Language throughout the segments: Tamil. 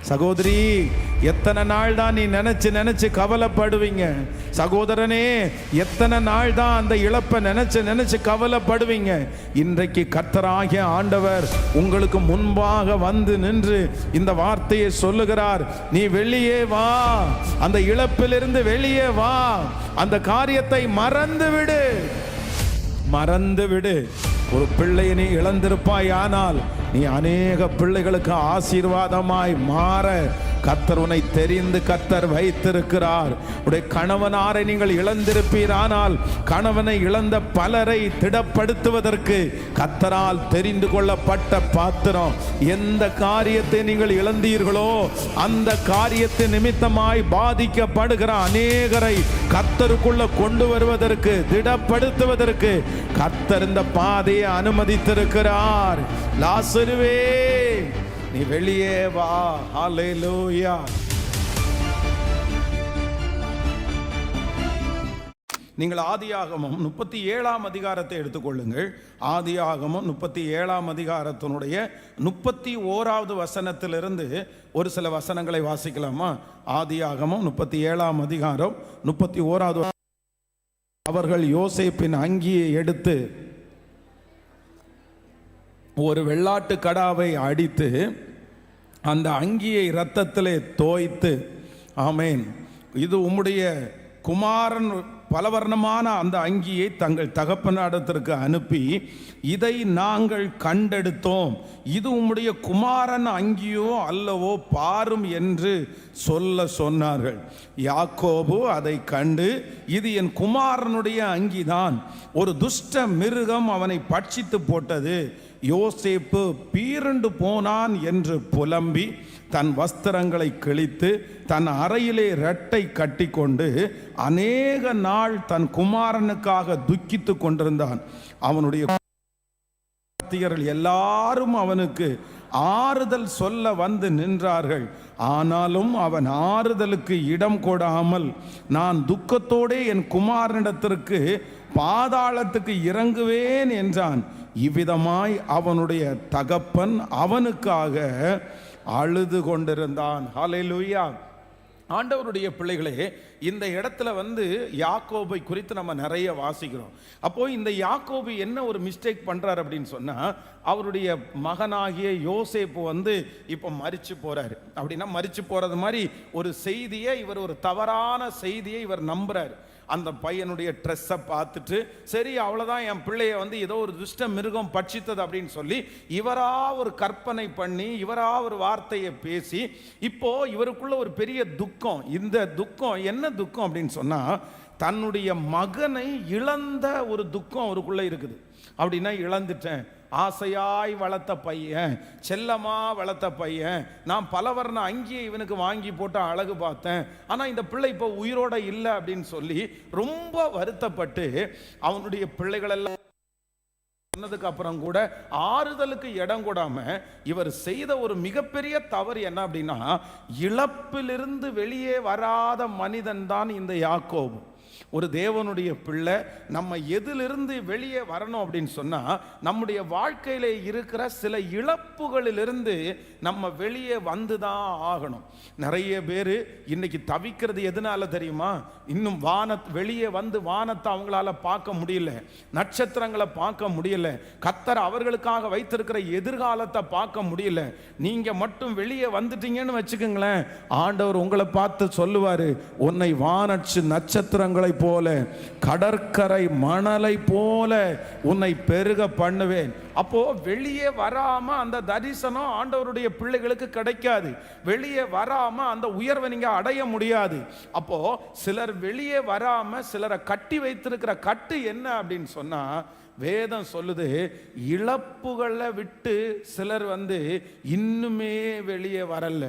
சகோதரி, எத்தனை நாள் தான் நீ நினைச்சு நினைச்சு கவலைப்படுவீங்க? சகோதரனே, எத்தனை நாள் தான் அந்த இழப்பை நினைச்சு நினைச்சு கவலைப்படுவீங்க? இன்றைக்கு கர்த்தராகிய ஆண்டவர் உங்களுக்கு முன்பாக வந்து நின்று இந்த வார்த்தையை சொல்லுகிறார். நீ வெளியே வா, அந்த இழப்பிலிருந்து வெளியே வா, அந்த காரியத்தை மறந்து விடு, மறந்து விடு. ஒரு பிள்ளையை நீ இழந்திருப்பாய், ஆனால் நீ அநேக பிள்ளைகளுக்கு ஆசீர்வாதமாய் மாற கர்த்தர் உன்னை தெரிந்து கர்த்தர் வைத்திருக்கிறார். உடைய கணவனாரை நீங்கள் இழந்திருப்பீர், ஆனால் கணவனை இழந்த பலரை திடப்படுத்துவதற்கு கர்த்தரால் தெரிந்து கொள்ளப்பட்ட பாத்திரம். எந்த காரியத்தை நீங்கள் இழந்தீர்களோ அந்த காரியத்தின் நிமித்தமாய் பாதிக்கப்படுகிற அநேகரை கர்த்தருக்குள்ள கொண்டு வருவதற்கு, திடப்படுத்துவதற்கு கர்த்தர் இந்த பாதையை அனுமதித்திருக்கிறார். லாசருவே, நீ வெளியே வா. ஹல்லேலூயா. நீங்கள் ஆதியாகமம் 37ஆம் அதிகாரத்தை எடுத்துக்கொள்ளுங்கள். ஆதியாகமம் 37ஆம் அதிகாரத்தினுடைய 31வது வசனத்திலிருந்து ஒரு சில வசனங்களை வாசிக்கலாமா? ஆதியாகமம் 37ஆம் அதிகாரம் 31வது. அவர்கள் யோசேப்பின் அங்கியை எடுத்து ஒரு வெள்ளாட்டு கடாவை அடித்து அந்த அங்கியை இரத்தத்திலே தோய்த்து, ஆமேன், இது உம்முடைய குமாரன் பலவர்ணமான அந்த அங்கியை தங்கள் தகப்பனிடத்திற்கு அனுப்பி, இதை நாங்கள் கண்டெடுத்தோம், இது உம்முடைய குமாரன் அங்கியோ அல்லவோ பாரும் என்று சொன்னார்கள். யாக்கோபு அதை கண்டு, இது என் குமாரனுடைய அங்கிதான், ஒரு துஷ்ட மிருகம் அவனை பட்சித்து போட்டது, யோசேப்பு பீரண்டு போனான் என்று புலம்பி தன் வஸ்திரங்களை கிழித்து தன் அறையிலே இரட்டை கட்டி கொண்டு அநேக நாள் தன் குமாரனுக்காக துக்கித்து கொண்டிருந்தான். அவனுடைய எல்லாரும் அவனுக்கு ஆறுதல் சொல்ல வந்து நின்றார்கள். ஆனாலும் அவன் ஆறுதலுக்கு இடம் கொடாமல், நான் துக்கத்தோடே என் குமாரனிடத்திற்கு பாதாளத்துக்கு இறங்குவேன் என்றான். இவ்விதமாய் அவனுடைய தகப்பன் அவனுக்காக அழுது கொண்டிருந்தான். ஹல்லேலூயா. ஆண்டவருடைய பிள்ளைகளே, இந்த இடத்துல யாக்கோபை குறித்து நம்ம நிறைய வாசிக்கிறோம். அப்போ இந்த யாக்கோபு என்ன ஒரு மிஸ்டேக் பண்றாரு அப்படின்னு சொன்னா, அவருடைய மகனாகிய யோசேப்பு இப்போ மரிச்சு போறாரு. அப்படின்னா மரிச்சு போறது மாதிரி ஒரு செய்தியை இவர், ஒரு தவறான செய்தியை இவர் நம்புறாரு. அந்த பையனுடைய ட்ரெஸ்ஸை பார்த்துட்டு, சரி அவ்வளோதான், என் பிள்ளைய ஏதோ ஒரு துஷ்ட மிருகம் பட்சித்தது அப்படின்னு சொல்லி இவரா ஒரு கற்பனை பண்ணி, இவரா ஒரு வார்த்தையை பேசி, இப்போ இவருக்குள்ள ஒரு பெரிய துக்கம். இந்த துக்கம் என்ன துக்கம் அப்படின்னு சொன்னா, தன்னுடைய மகனை இழந்த ஒரு துக்கம் அவருக்குள்ள இருக்குது. அப்படின்னா, இழந்துட்டேன், ஆசையாய் வளர்த்த பையன், செல்லமா வளர்த்த பையன், நான் பலவர்ண அங்கியை இவனுக்கு வாங்கி போட்டு அழகு பார்த்தேன், ஆனால் இந்த பிள்ளை இப்போ உயிரோட இல்லை அப்படின்னு சொல்லி ரொம்ப வருத்தப்பட்டு அவனுடைய பிள்ளைகளெல்லாம் சொன்னதுக்கு அப்புறம் கூட ஆறுதலுக்கு இடம் கொடாம இவர் செய்த ஒரு மிகப்பெரிய தவறு என்ன அப்படின்னா, இழப்பிலிருந்து வெளியே வராத மனிதன் தான் இந்த யாக்கோபு. ஒரு தேவனுடைய பிள்ளை நம்ம எதிலிருந்து வெளியே வரணும் அப்படின்னு சொன்னா, நம்முடைய வாழ்க்கையில இருக்கிற சில இழப்புகளிலிருந்து நம்ம வெளியே வந்துதான் ஆகணும். நிறைய பேர் இன்னைக்கு தவிக்கிறது எதனால தெரியுமா? இன்னும் வெளியே வானத்தை அவங்களால பார்க்க முடியல, நட்சத்திரங்களை பார்க்க முடியல, கர்த்தர் அவர்களுக்காக வைத்திருக்கிற எதிர்காலத்தை பார்க்க முடியல. நீங்க மட்டும் வெளியே வந்துட்டீங்கன்னு வச்சுக்கோங்களேன், ஆண்டவர் உங்களை பார்த்து சொல்லுவாரு, உன்னை வானச்சு நட்சத்திரங்களை போல, கடற்கரை மணலை போல உன்னை பெருக பண்ணுவேன். அப்போ வெளியே வராம அந்த தரிசனம் ஆண்டவருடைய பிள்ளைகளுக்கு கிடைக்காது. வெளியே வராம அந்த உயர்வை நீங்க அடைய முடியாது. அப்போ சிலர் வெளியே வராம சிலரை கட்டி வைத்திருக்கிற கட்டு என்ன அப்படின்னு சொன்னா, வேதம் சொல்லுது, இழப்புகளை விட்டு சிலர் இன்னுமே வெளியே வரல.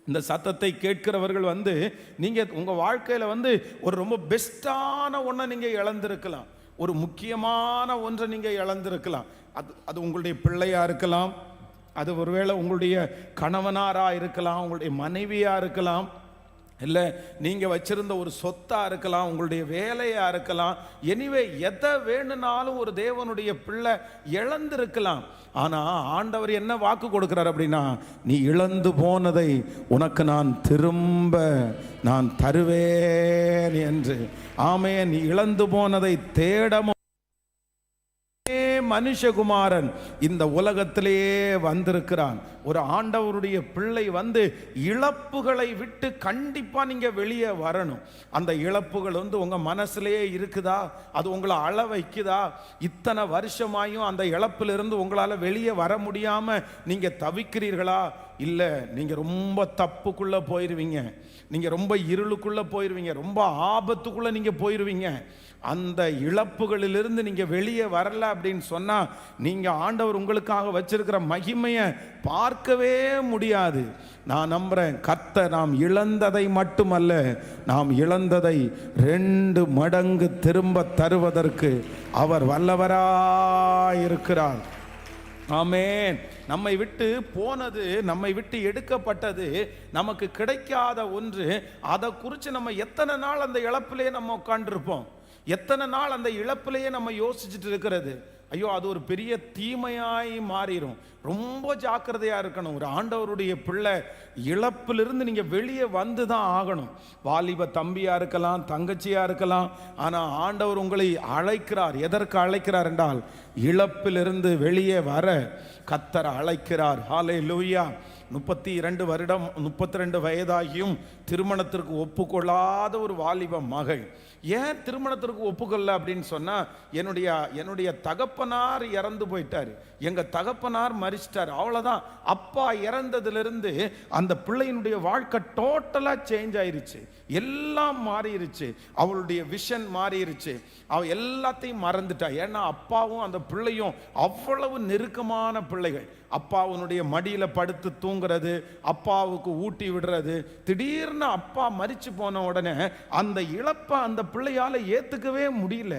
இந்த சத்தத்தை கேட்கிறவர்கள் நீங்க உங்க வாழ்க்கையில ஒரு ரொம்ப பெஸ்டான ஒன்றை நீங்க இழந்திருக்கலாம், ஒரு முக்கியமான ஒன்றை நீங்க இழந்திருக்கலாம். அது உங்களுடைய பிள்ளையா இருக்கலாம், அது ஒருவேளை உங்களுடைய கணவனாரா இருக்கலாம், உங்களுடைய மனைவியா இருக்கலாம், இல்லை நீங்கள் வச்சிருந்த ஒரு சொத்தாக இருக்கலாம், உங்களுடைய வேலையாக இருக்கலாம், எனிவே எதை வேணும்னாலும் ஒரு தேவனுடைய பிள்ளை இழந்திருக்கலாம். ஆனால் ஆண்டவர் என்ன வாக்கு கொடுக்கிறார் அப்படின்னா, நீ இழந்து போனதை உனக்கு நான் திரும்ப நான் தருவேன் என்று. ஆமே, நீ இழந்து போனதை தேட மனுஷகுமாரன் இந்த உலகத்திலேயே வந்திருக்கிறான். ஒரு ஆண்டவருடைய பிள்ளை வந்து இழப்புகளை விட்டு கண்டிப்பா நீங்க வெளியே வரணும். அந்த இழப்புகள் வந்து உங்க மனசுலயே இருக்குதா? அது உங்களை அழ வைக்குதா? இத்தனை வருஷமாயும் அந்த இழப்பிலிருந்து உங்களால வெளியே வர முடியாம நீங்க தவிக்கிறீர்களா? இல்ல, நீங்க ரொம்ப தப்புக்குள்ள போயிருவீங்க, நீங்க ரொம்ப இருளுக்குள்ள போயிருவீங்க, ரொம்ப ஆபத்துக்குள்ள நீங்க போயிருவீங்க. அந்த இழப்புகளிலிருந்து நீங்க வெளியே வரல அப்படின்னு சொன்னா நீங்க ஆண்டவர் உங்களுக்காக வச்சிருக்கிற மகிமையை பார்க்கவே முடியாது. நான் நம்புறேன், கர்த்தர் நாம் இழந்ததை மட்டுமல்ல, நாம் இழந்ததை 2 மடங்கு திரும்ப தருவதற்கு அவர் வல்லவராயிருக்கிறார். ஆமென். நம்மை விட்டு போனது, நம்மை விட்டு எடுக்கப்பட்டது, நமக்கு கிடைக்காத ஒன்று. அதை குறித்து நம்ம எத்தனை நாள் அந்த இழப்பிலே நம்ம உட்கார்ந்துருப்போம்? எத்தனை நாள் அந்த இழப்பிலேயே நம்ம யோசிச்சுட்டு இருக்கிறது? ஐயோ, அது ஒரு பெரிய தீமையாய் மாறிடும். ரொம்ப ஜாக்கிரதையா இருக்கணும். ஒரு ஆண்டவருடைய பிள்ளை இழப்பிலிருந்து நீங்க வெளியே வந்து தான் ஆகணும். வாலிப தம்பியா இருக்கலாம், தங்கச்சியா இருக்கலாம். ஆனா ஆண்டவர் உங்களை அழைக்கிறார். எதற்கு அழைக்கிறார் என்றால், இழப்பிலிருந்து வெளியே வர கர்த்தர் அழைக்கிறார். ஹல்லேலூயா. 32 வருடம், 32 வயதாகியும் திருமணத்திற்கு ஒப்புக்கொள்ளாத ஒரு வாலிப மகள். ஏன் திருமணத்திற்கு ஒப்புக்கொள்ள அப்படின்னு சொன்னா, என்னுடைய தகப்பனார் இறந்து போயிட்டாரு, எங்க தகப்பனார் மரிச்சிட்டார், அவ்வளவுதான். அப்பா இறந்ததிலிருந்து அந்த பிள்ளையினுடைய வாழ்க்கை டோட்டலா சேஞ்ச் ஆயிருச்சு, எல்லாம் மாறிடுச்சு, அவளுடைய விஷன் மாறிடுச்சு, அவ எல்லாத்தையும் மறந்துட்டா. ஏன்னா அப்பாவும் அந்த பிள்ளையும் அவ்வளவு நெருக்கமான பிள்ளைகள். அப்பாவுடைய மடியில படுத்து தூங்குறது, அப்பாவுக்கு ஊட்டி விடுறது. திடீர்னு அப்பா மரிச்சு போன உடனே அந்த இழப்பை அந்த பிள்ளையால ஏத்துக்கவே முடியல.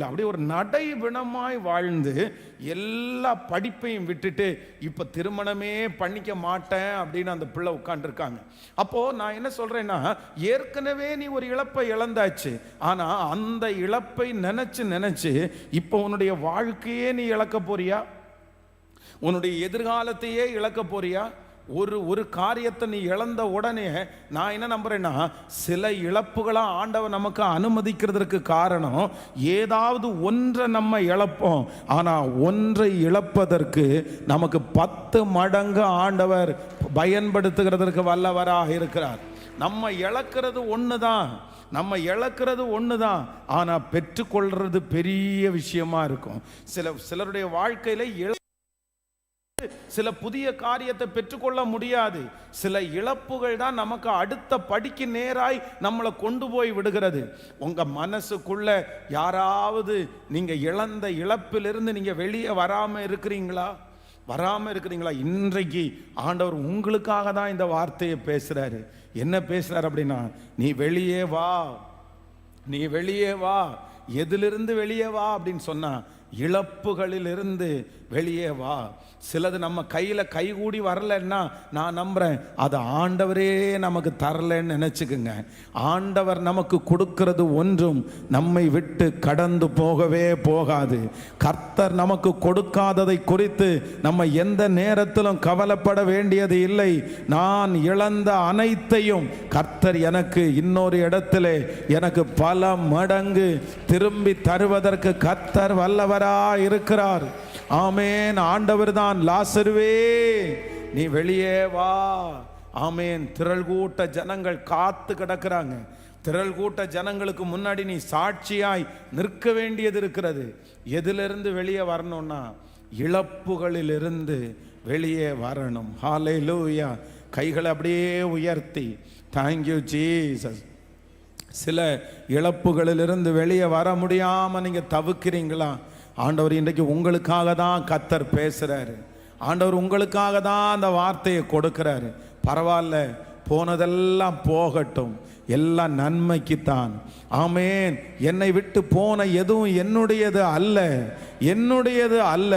அப்படி ஒரு நடைவினமாய் வாழ்ந்து எல்லா படிப்பையும் விட்டுட்டு இப்ப திருமணமே பண்ணிக்க மாட்டேன் அப்படின்னு அந்த பிள்ளை உட்கார்ந்துருக்காங்க. அப்போ நான் என்ன சொல்றேன்னா, ஏற்கனவே நீ ஒரு இழப்பை இழந்தாச்சு. ஆனா அந்த இழப்பை நினைச்சு இப்ப உன்னுடைய வாழ்க்கையே நீ இழக்க போறியா? உன்னுடைய எதிர்காலத்தையே இழக்க போறியா? ஒரு காரியத்தை நீ இழந்த உடனே நான் என்ன நம்புறேன்னா, சில இழப்புகளா ஆண்டவர் நமக்கு அனுமதிக்கிறதுக்கு காரணம், ஏதாவது ஒன்றை நம்ம இழப்போம். ஆனா ஒன்றை இழப்பதற்கு நமக்கு 10 மடங்கு ஆண்டவர் பயன்படுத்துகிறதற்கு வல்லவராக இருக்கிறார். நம்ம இழக்கிறது ஒண்ணுதான், ஆனா பெற்றுக்கொள்றது பெரிய விஷயமா இருக்கும். சிலருடைய வாழ்க்கையில சில புதிய காரியத்தை பெற்றுக்கொள்ள முடியாது. சில இழப்புகள் தான் நமக்கு அடுத்த படிக்கு நேராய் நம்மளை கொண்டு போய் விடுகிறது. உங்க மனசுக்குள்ள யாராவது நீங்க இழந்த இழப்பிலிருந்து நீங்க வெளியே வராம இருக்கிறீங்களா? இன்றைக்கு ஆண்டவர் உங்களுக்காக தான் இந்த வார்த்தையை பேசுறாரு. என்ன பேசுறாரு அப்படின்னா, நீ வெளியே வா. எதிலிருந்து வெளியே வா அப்படின்னு சொன்னா, இழப்புகளிலிருந்து வெளியே வா. சிலது நம்ம கையில கைகூடி வரலன்னா நான் நம்புறேன் அது ஆண்டவரே நமக்கு தரலன்னு நினைச்சுக்குங்க. ஆண்டவர் நமக்கு கொடுக்கிறது ஒன்றும் நம்மை விட்டு கடந்து போகவே போகாது. கர்த்தர் நமக்கு கொடுக்காததை குறித்து நம்ம எந்த நேரத்திலும் கவலைப்பட வேண்டியது இல்லை. நான் இழந்த அனைத்தையும் கர்த்தர் எனக்கு இன்னொரு இடத்திலே எனக்கு பல மடங்கு திரும்பி தருவதற்கு கர்த்தர் வல்லவரா இருக்கிறார். ஆமேன். ஆண்டவர் தான், லாசருவே நீ வெளியே வா. ஆமேன். திரள் கூட்ட ஜனங்கள் காத்து கிடக்கிறாங்க. திரள் கூட்ட ஜனங்களுக்கு முன்னாடி நீ சாட்சியாய் நிற்க வேண்டியது இருக்கிறது. எதிலிருந்து வெளியே வரணும்னா, இழப்புகளிலிருந்து வெளியே வரணும். ஹல்லேலூயா. கைகளை அப்படியே உயர்த்தி தேங்க்யூ ஜீசஸ். சில இழப்புகளிலிருந்து வெளியே வர முடியாம நீங்க தவிக்கிறீங்களா? ஆண்டவர் இன்றைக்கு உங்களுக்காக தான் கர்த்தர் பேசுறாரு. ஆண்டவர் உங்களுக்காக தான் அந்த வார்த்தையை கொடுக்கிறாரு. பரவாயில்ல, போனதெல்லாம் போகட்டும், எல்லாம் நன்மைக்குத்தான். ஆமேன். என்னை விட்டு போன எதுவும் என்னுடையது அல்ல, என்னுடையது அல்ல.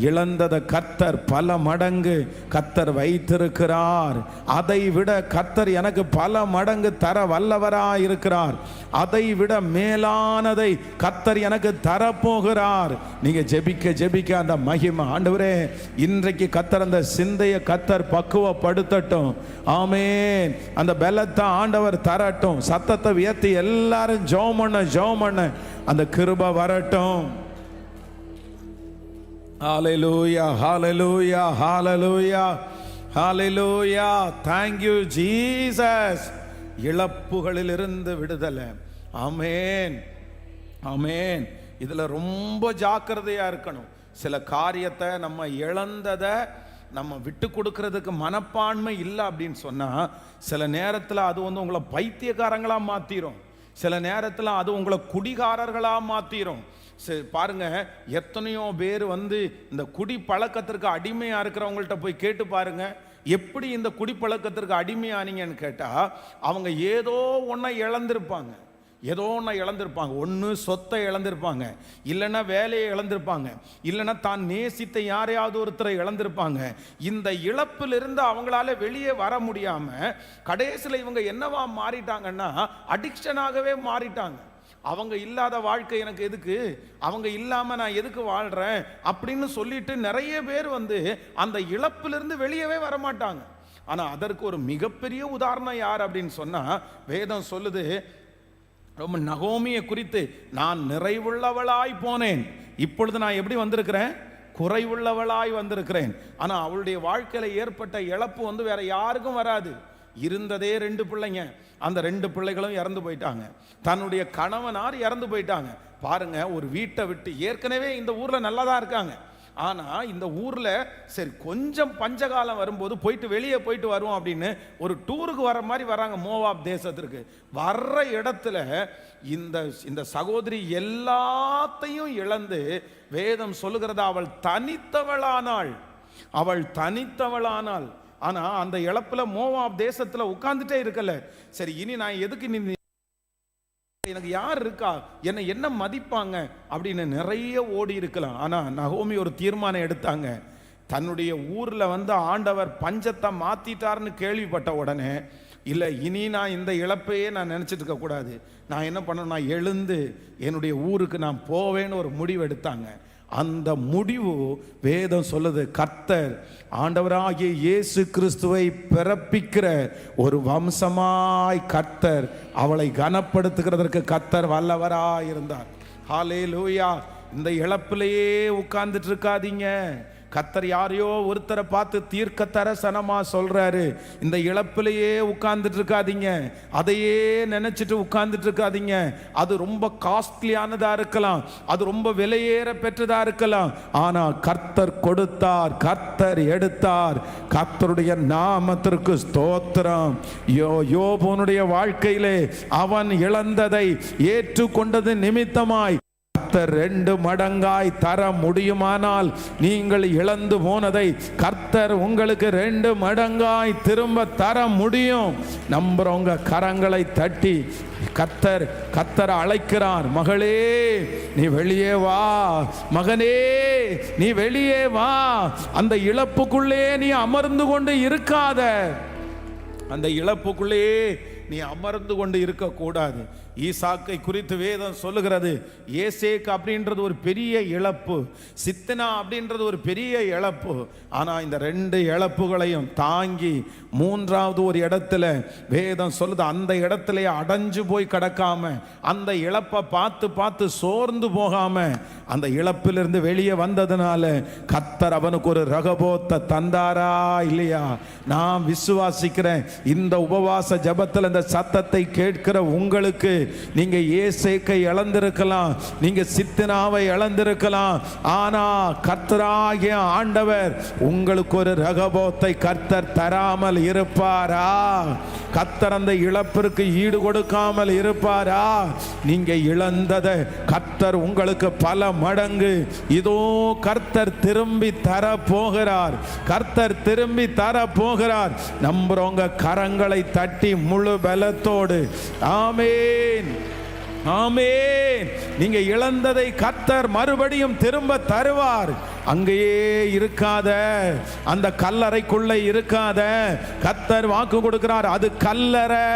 இழந்ததை கர்த்தர் பல மடங்கு கர்த்தர் வைத்திருக்கிறார். அதை விட கர்த்தர் எனக்கு பல மடங்கு தர வல்லவராய் இருக்கிறார். அதை விட மேலானதை கர்த்தர் எனக்கு தரப்போகிறார். நீங்க ஜெபிக்க ஜெபிக்க அந்த மகிமை, ஆண்டவரே இன்றைக்கு கர்த்தர் அந்த சிந்தையை கர்த்தர் பக்குவப்படுத்தட்டும். ஆமேன். அந்த பலத்தை ஆண்டவர் தரட்டும். சத்தத்தை உயர்த்தி எல்லாரும் ஜெபம் பண்ண அந்த கிருபை வரட்டும். ஹalleluya, hallelujah, hallelujah, hallelujah. Thank you Jesus. இழப்புகளில் இருந்து விடுதலை. ஆமென், ஆமென். இதுல ரொம்ப ஜாக்கிரதையா இருக்கணும். சில காரியத்தை நம்ம இழந்ததை நம்ம விட்டு கொடுக்கறதுக்கு மனப்பான்மை இல்லை அப்படின்னு சொன்னா சில நேரத்தில் அது உங்களை பைத்தியக்காரங்களா மாத்திரும். சில நேரத்தில் அது உங்களை குடிகாரர்களா மாத்திரும். பாருங்க, எத்தனையோ பேர் இந்த குடி பழக்கத்திற்கு அடிமையா இருக்கிறவங்கள்ட்ட போய் கேட்டு பாருங்க, எப்படி இந்த குடிப்பழக்கத்திற்கு அடிமையானீங்கன்னு கேட்டா அவங்க ஏதோ ஒன்றை இழந்திருப்பாங்க. ஒன்று சொத்தை இழந்திருப்பாங்க, இல்லைன்னா வேலையை இழந்திருப்பாங்க, இல்லைன்னா தான் நேசித்த யாரையாவது ஒருத்தரை இழந்திருப்பாங்க. இந்த இழப்பிலிருந்து அவங்களால வெளியே வர முடியாம கடைசியில் இவங்க என்னவா மாறிட்டாங்கன்னா அடிக்ஷனாகவே மாறிட்டாங்க. அவங்க இல்லாத வாழ்க்கை எனக்கு எதுக்கு, அவங்க இல்லாம நான் எதுக்கு வாழ்றேன் அப்படின்னு சொல்லிட்டு நிறைய பேர் அந்த இழப்பிலிருந்து வெளியவே வரமாட்டாங்க. ஆனா அதற்கு ஒரு மிகப்பெரிய உதாரணம் யார் அப்படின்னு சொன்னா வேதம் சொல்லுது. ரொம்ப நகோமியை குறித்து, நான் நிறைவுள்ளவளாய் போனேன், இப்பொழுது நான் எப்படி வந்திருக்கிறேன், குறைவுள்ளவளாய் வந்திருக்கிறேன். ஆனா அவளுடைய வாழ்க்கையில ஏற்பட்ட இழப்பு வேற யாருக்கும் வராது. இருந்ததே 2 பிள்ளைங்க, அந்த 2 பிள்ளைகளும் இறந்து போயிட்டாங்க. தன்னுடைய கணவனார் இறந்து போயிட்டாங்க. பாருங்க, ஒரு வீட்டை விட்டு, ஏற்கனவே இந்த ஊர்ல நல்லா தான் இருக்காங்க, ஆனா இந்த ஊர்ல சரி கொஞ்சம் பஞ்சகாலம் வரும்போது வெளியே போயிட்டு வருவோம் அப்படின்னு ஒரு டூருக்கு வர மாதிரி வராங்க மோவாப் தேசத்திற்கு. வர்ற இடத்துல இந்த சகோதரி எல்லாத்தையும் இழந்து, வேதம் சொல்லுகிறதா அவள் தனித்தவளானாள். ஆனா அந்த இழப்புல மோவாப் தேசத்துல உட்கார்ந்துட்டே இருக்கல. சரி, இனி நான் எதுக்கு, எனக்கு யார் இருக்கா, என்ன மதிப்பாங்க அப்படின்னு நிறைய ஓடி இருக்கலாம். ஆனா நகோமி ஒரு தீர்மானம் எடுத்தாங்க. தன்னுடைய ஊர்ல ஆண்டவர் பஞ்சத்தை மாத்திட்டார்னு கேள்விப்பட்ட உடனே, இல்லை இனி நான் இந்த இழப்பையே நான் நினைச்சிட்டு இருக்க கூடாது, நான் என்ன பண்ணணும், நான் எழுந்து என்னுடைய ஊருக்கு நான் போவேன்னு ஒரு முடிவு எடுத்தாங்க. அந்த முடிவு வேதம் சொல்லுது, கர்த்தர் ஆண்டவராகிய இயேசு கிறிஸ்துவை பிறப்பிக்கிற ஒரு வம்சமாய் கர்த்தர் அவளை கனப்படுத்துகிறதற்கு கர்த்தர் வல்லவராய் இருந்தார். ஹல்லேலூயா. இந்த இழப்பிலேயே உட்கார்ந்துட்டு இருக்காதீங்க. கர்த்தர் யாரையோ ஒருத்தரை பார்த்து தீர்க்க தரிசனமா சொல்றாரு, இந்த இழப்பிலேயே உட்கார்ந்துட்டு இருக்காதீங்க, அதையே நினைச்சிட்டு உட்கார்ந்துட்டு இருக்காதீங்க. அது ரொம்ப காஸ்ட்லியானதா இருக்கலாம், அது ரொம்ப விலையேற பெற்றதா இருக்கலாம், ஆனா கர்த்தர் கொடுத்தார், கர்த்தர் எடுத்தார். கர்த்தருடைய நாமத்திற்கு ஸ்தோத்திரம். யோபுனுடைய வாழ்க்கையிலே அவன் இழந்ததை ஏற்றுக்கொண்டது நிமித்தமாய் 2 மடங்காய் தர முடியுமானால், நீங்கள் இழந்து போனதை கர்த்தர் உங்களுக்கு 2 மடங்காய் திரும்ப தர முடியும். நம்புறவங்க கரங்களை தட்டி கர்த்தர் அழைக்கிறார். மகளே நீ வெளியே வா, மகனே நீ வெளியே வா. அந்த இழப்புக்குள்ளே நீ அமர்ந்து கொண்டு இருக்காத, அந்த இழப்புக்குள்ளே நீ அமர்ந்து கொண்டு இருக்க கூடாது. ஈசாக்கை குறித்து வேதம் சொல்லுகிறது, ஏசேக் அப்படின்றது ஒரு பெரிய இழப்பு, சித்தனா அப்படின்றது ஒரு பெரிய இழப்பு. ஆனா இந்த 2 இழப்புகளையும் தாங்கி 3வது ஒரு இடத்துல வேதம் சொல்லுது, அந்த இடத்துல அடைஞ்சு போய் கிடக்காம, அந்த இழப்பை பார்த்து சோர்ந்து போகாம, அந்த இழப்பிலிருந்து வெளியே வந்ததுனால கர்த்தர் அவனுக்கு ஒரு ரகபோத்தை தந்தாரா இல்லையா? நான் விசுவாசிக்கிறேன், இந்த உபவாச ஜபத்தில் இந்த சத்தத்தை கேட்கிற உங்களுக்கு, நீங்க ஏசேக்கை இழந்திருக்கலாம், நீங்க சித்தனாவை இழந்திருக்கலாம், ஆனா கர்த்தராகிய ஆண்டவர் உங்களுக்கு ஒரு ரகபோத்தை கர்த்தர் தராமல் இருப்பாரா? கர்த்தர் அந்த இழப்பிற்கு ஈடு கொடுக்காமல் இருப்பாரா? நீங்க இழந்ததை கர்த்தர் உங்களுக்கு பல மடங்கு இதோ கர்த்தர் திரும்பி தர போகிறார், கர்த்தர் திரும்பி தர போகிறார். நம்புறவங்க கரங்களை தட்டி முழு பலத்தோடு. ஆமேன், ஆமேன். நீங்க இழந்ததை கர்த்தர் மறுபடியும் திரும்ப தருவார். அங்கேயே இருக்காத, அந்த கல்லறைக்குள்ள இருக்காத. கர்த்தர் வாக்கு கொடுக்கிறார், அது கல்லறை.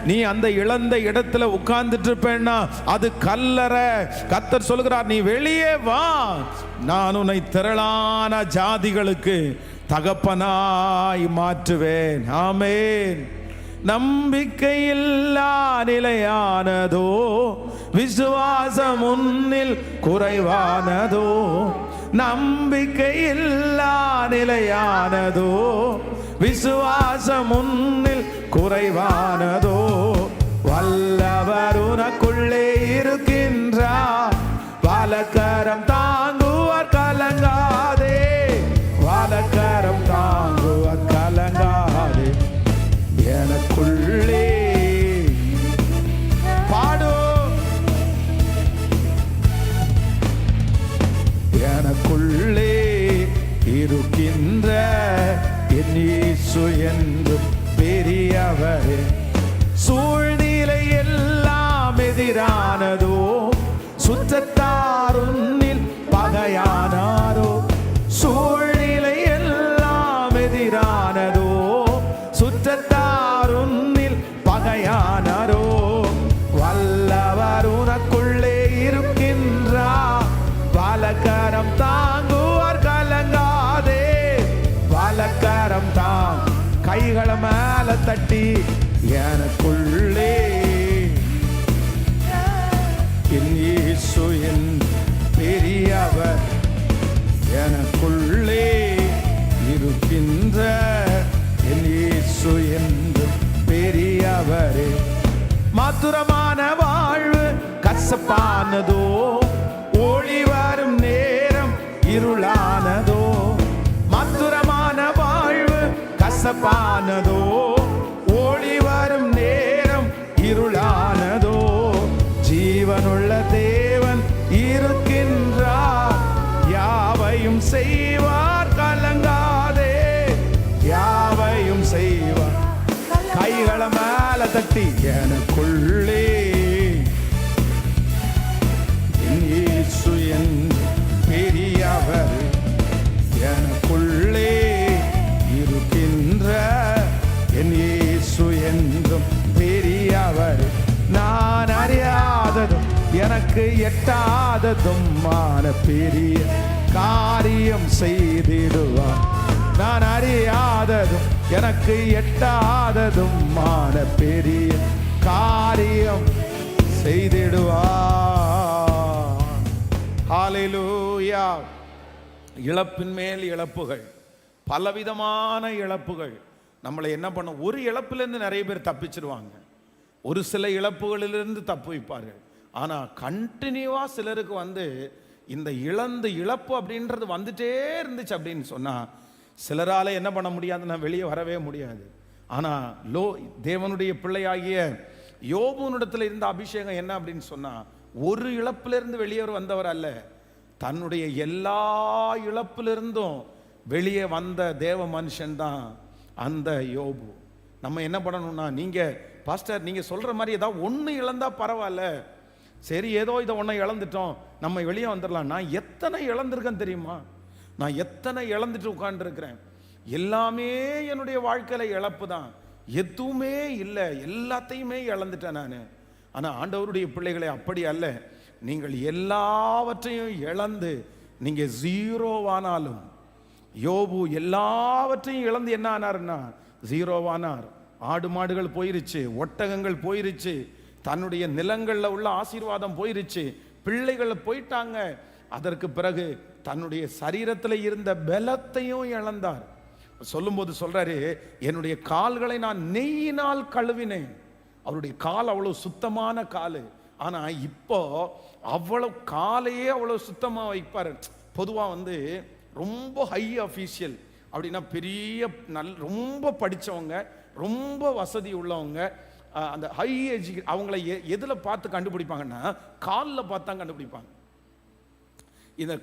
நீ அந்த இழந்த இடத்துல உட்கார்ந்துட்டு இருப்பேன்னா அது கல்லறை. கர்த்தர் சொல்கிறார், நீ வெளியே வா, நான் உன்னை திரளான ஜாதிகளுக்கு தகப்பனாய் மாற்றுவேன். ஆமேன். நம்பிக்கையில்லா நிலையானதோ, விசுவாசம் உன்னில் குறைவானதோ. நம்பிக்கையில்லா நிலையானதோ, விசுவாசம் உன்னில் குறைவானதோ. வல்லவர் உனக்குள்ளே இருக்கின்றார், வலக்கரம் தாங்குவார் கலங்காதே, வலக்கரம் தாங்குவார் கலங்காதே. எனக்குள்ளே பாடு, எனக்குள்ளே இருக்கின்ற என் இயேசு என்றும் பெரியவரே. சூழ்நிலை எல்லாம் எதிரானதோ, சுற்றத்தார் உன்னில் பகையானாரோ. சூழ்நிலை எல்லாம் எதிரானதோ, சுற்றத்தார் உன்னில் பகையானாரோ. வல்லவர் உனக்குள்ளே இருக்கின்றார், வலக்கரம் தாங்குவார் கலங்காதே, வலக்கரம் தாங். கைகளை மேல தட்டி, எனக்குள்ளே என் இயேசு என் பெரியவர், எனக்குள்ளே இருக்கின்ற என் இயேசு என்று பெரியவரே. மதுரமான வாழ்வு கசப்பானதோ, ஒளி வரும் நேரம் இருளானதோ. மதுரமான வாழ்வு கசப்பானதோ, ஒளி வரும் நேரம் இருளானதோ. ஜீவனுள்ள தேவன் இருக்கின்றார், யாவையும் செய்வார் கலங்காதே, யாவையும் செய்வார். கைகளை மேல தட்டி, எனக்குள்ளே என் இயேசு என் பெரியவர், எனக்குள்ளே இருக்கின்ற என் இயேசு என்றும் பெரியவர். நான் அறியாததும் எனக்கு எட்டாததுமான பெரிய காரியம் செய்திடுவார். நான் அறியாததும் எனக்கு எட்டாததுமான பெரிய காரியம் செய்திடுவார். ஹல்லேலூயா. இழப்பின் மேல் இழப்புகள், பலவிதமான இழப்புகள் நம்மளை என்ன பண்ணும்? ஒரு இழப்பிலிருந்து நிறைய பேர் தப்பிச்சிருவாங்க, ஒரு சில இழப்புகளிலிருந்து தப்பு வைப்பார்கள். ஆனால் கண்டினியூவாக சிலருக்கு இந்த இழப்பு அப்படின்றது வந்துட்டே இருந்துச்சு அப்படின்னு சொன்னால் சிலரால் என்ன பண்ண முடியாதுன்னா வெளியே வரவே முடியாது. ஆனால் தேவனுடைய பிள்ளையாகிய யோபுனிடத்தில் இருந்த அபிஷேகம் என்ன அப்படின்னு சொன்னால், ஒரு இழப்பிலிருந்து வெளியே வந்தவர் அல்ல, தன்னுடைய எல்லா இழப்பிலிருந்தும் வெளியே வந்த தேவ மனுஷன் தான் அந்த யோபு. நம்ம என்ன பண்ணணும்னா, நீங்கள் பாஸ்டர் நீங்கள் சொல்கிற மாதிரி ஏதாவது ஒன்று இழந்தா பரவாயில்ல, சரி ஏதோ இதை ஒன்றை இழந்துட்டோம் நம்ம வெளியே வந்துடலாம். நான் எத்தனை இழந்திருக்கேன் தெரியுமா? நான் எத்தனை இழந்துட்டு உட்காந்துருக்கிறேன். எல்லாமே என்னுடைய வாழ்க்கையில் இழப்பு தான், எதுவுமே இல்லை, எல்லாத்தையுமே இழந்துட்டேன் நான். ஆனால் ஆண்டவருடைய பிள்ளைகளை அப்படி அல்ல. நீங்கள் எல்லாவற்றையும் இழந்து நீங்கள் ஜீரோவானாலும், யோபு எல்லாவற்றையும் இழந்து என்ன ஆனார்னா ஜீரோவானார். ஆடு மாடுகள் போயிருச்சு, ஒட்டகங்கள் போயிருச்சு, தன்னுடைய நிலங்களில் உள்ள ஆசீர்வாதம் போயிருச்சு, பிள்ளைகள் போயிட்டாங்க. அதற்கு பிறகு தன்னுடைய சரீரத்தில் இருந்த பலத்தையும் இழந்தார். சொல்லும்போது சொல்றாரு, என்னுடைய கால்களை நான் நெய்யினால் கழுவினேன். அவருடைய கால் அவ்வளவு சுத்தமான கால். ஆனா இப்போ அவ்வளவு காலையே அவ்வளவு சுத்தமா வைப்பாரு. பொதுவா ரொம்ப ஹை அஃபீஷியல் அப்படின்னா பெரிய ரொம்ப படித்தவங்க, ரொம்ப வசதி உள்ளவங்க, அந்த ஹை எஜுகேட், அவங்கள எதில் பார்த்து கண்டுபிடிப்பாங்கன்னா காலில் பார்த்து தான் கண்டுபிடிப்பாங்க. இந்த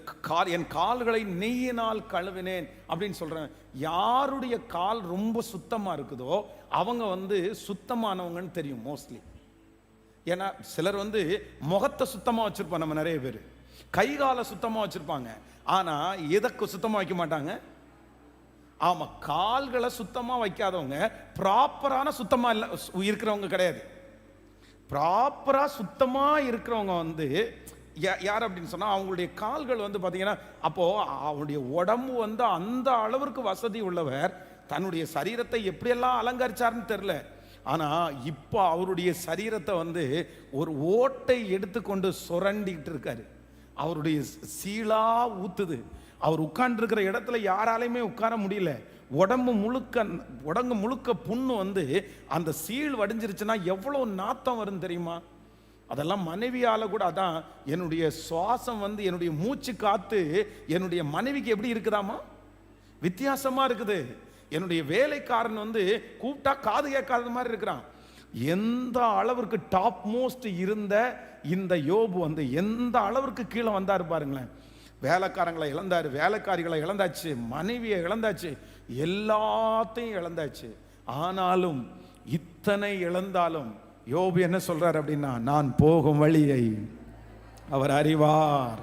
என் கால்களை நெய்யினால் கழுவினேன் அப்படின்னு சொல்றேன். யாருடைய கால் ரொம்ப சுத்தமா இருக்குதோ அவங்க சுத்தமானவங்கன்னு தெரியும் மோஸ்ட்லி. ஏன்னா சிலர் முகத்தை சுத்தமா வச்சிருப்பாங்க, நம்ம நிறைய பேர் கை காலை சுத்தமா வச்சிருப்பாங்க, ஆனா எதற்கு சுத்தமா வைக்க மாட்டாங்க. ஆமா, கால்களை சுத்தமா வைக்காதவங்க ப்ராப்பரான சுத்தமா இல்ல இருக்கிறவங்க கிடையாது. ப்ராப்பரா சுத்தமா இருக்கிறவங்க யார் அப்படின்னு சொன்னா அவங்களுடைய கால்கள் பாத்தீங்கன்னா, அப்போ அவருடைய உடம்பு அந்த அளவிற்கு வசதி உள்ளவர். தன்னுடைய சரீரத்தை எப்படியெல்லாம் அலங்கரிச்சாருன்னு தெரியல, ஆனா இப்போ அவருடைய சரீரத்தை ஒரு ஓட்டை எடுத்துக்கொண்டு சுரண்டிட்டு இருக்காரு. அவருடைய சீலா ஊத்துது. அவர் உட்கார்ந்து இருக்கிற இடத்துல யாராலையுமே உட்கார முடியல. உடம்பு முழுக்க புண்ணு அந்த சீல் வடிஞ்சிருச்சுன்னா எவ்வளவு நாத்தம் வரும் தெரியுமா? அதெல்லாம் மனைவியால கூட. அதான் என்னுடைய சுவாசம் என்னுடைய மூச்சு காத்து என்னுடைய மனைவிக்கு எப்படி இருக்குதாமா? வித்தியாசமா இருக்குது. என்னுடைய வேலைக்காரன் கூப்பிட்டா காது கேட்காத மாதிரி இருக்கிறான். எந்த அளவிற்கு டாப் மோஸ்ட் இருந்த இந்த யோபு எந்த அளவிற்கு கீழே வந்தாரு பாருங்களேன். வேலைக்காரங்களை இழந்தாரு, வேலைக்காரிகளை இழந்தாச்சு, மனைவியை இழந்தாச்சு, எல்லாத்தையும் இழந்தாச்சு. ஆனாலும் இத்தனை இழந்தாலும் யோபு என்ன சொல்றார் அப்படின்னா, நான் போகும் வழியை அவர் அறிவார்,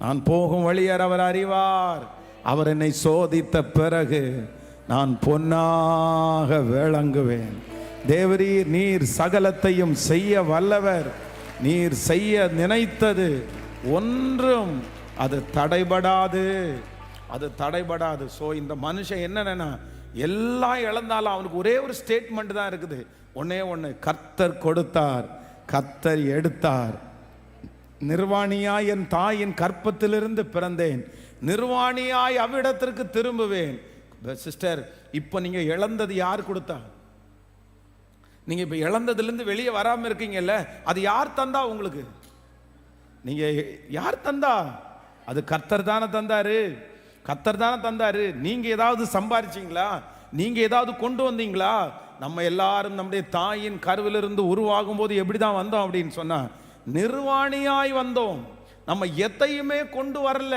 நான் போகும் வழியை அவர் அறிவார், அவர் என்னை சோதித்த பிறகு நான் பொன்னாக விளங்குவேன். தேவரீர், நீர் சகலத்தையும் செய்ய வல்லவர், நீர் செய்ய நினைத்தது ஒன்றும் அது தடைபடாது, அது தடைபடாது. ஸோ இந்த மனுஷன் என்னன்னா, எல்லாம் இழந்தாலும் அவனுக்கு ஒரே ஒரு ஸ்டேட்மெண்ட் தான் இருக்குது. ஒன்னே ஒன்று, கர்த்தர் கொடுத்தார், கர்த்தர் எடுத்தார். நிர்வாணியாய் என் தாயின் கற்பத்திலிருந்து பிறந்தேன், நிர்வாணியாய் அவ்விடத்திற்கு திரும்புவேன். சிஸ்டர், இப்போ நீங்க இழந்தது யார் கொடுத்தா? நீங்க இப்ப இழந்ததுலேருந்து வெளியே வராம இருக்கீங்கல்ல, அது யார் தந்தா உங்களுக்கு? நீங்க யார் தந்தா? அது கர்த்தர் தானே தந்தாரு, கர்த்தர் தானே தந்தாரு. நீங்க ஏதாவது சம்பாரிச்சீங்களா? நீங்க ஏதாவது கொண்டு வந்தீங்களா? நம்ம எல்லாரும் நம்முடைய தாயின் கருவிலிருந்து உருவாகும் போது எப்படிதான் வந்தோம் அப்படின்னு சொன்னா, நிர்வாணியாய் வந்தோம். நம்ம எதையுமே கொண்டு வரல.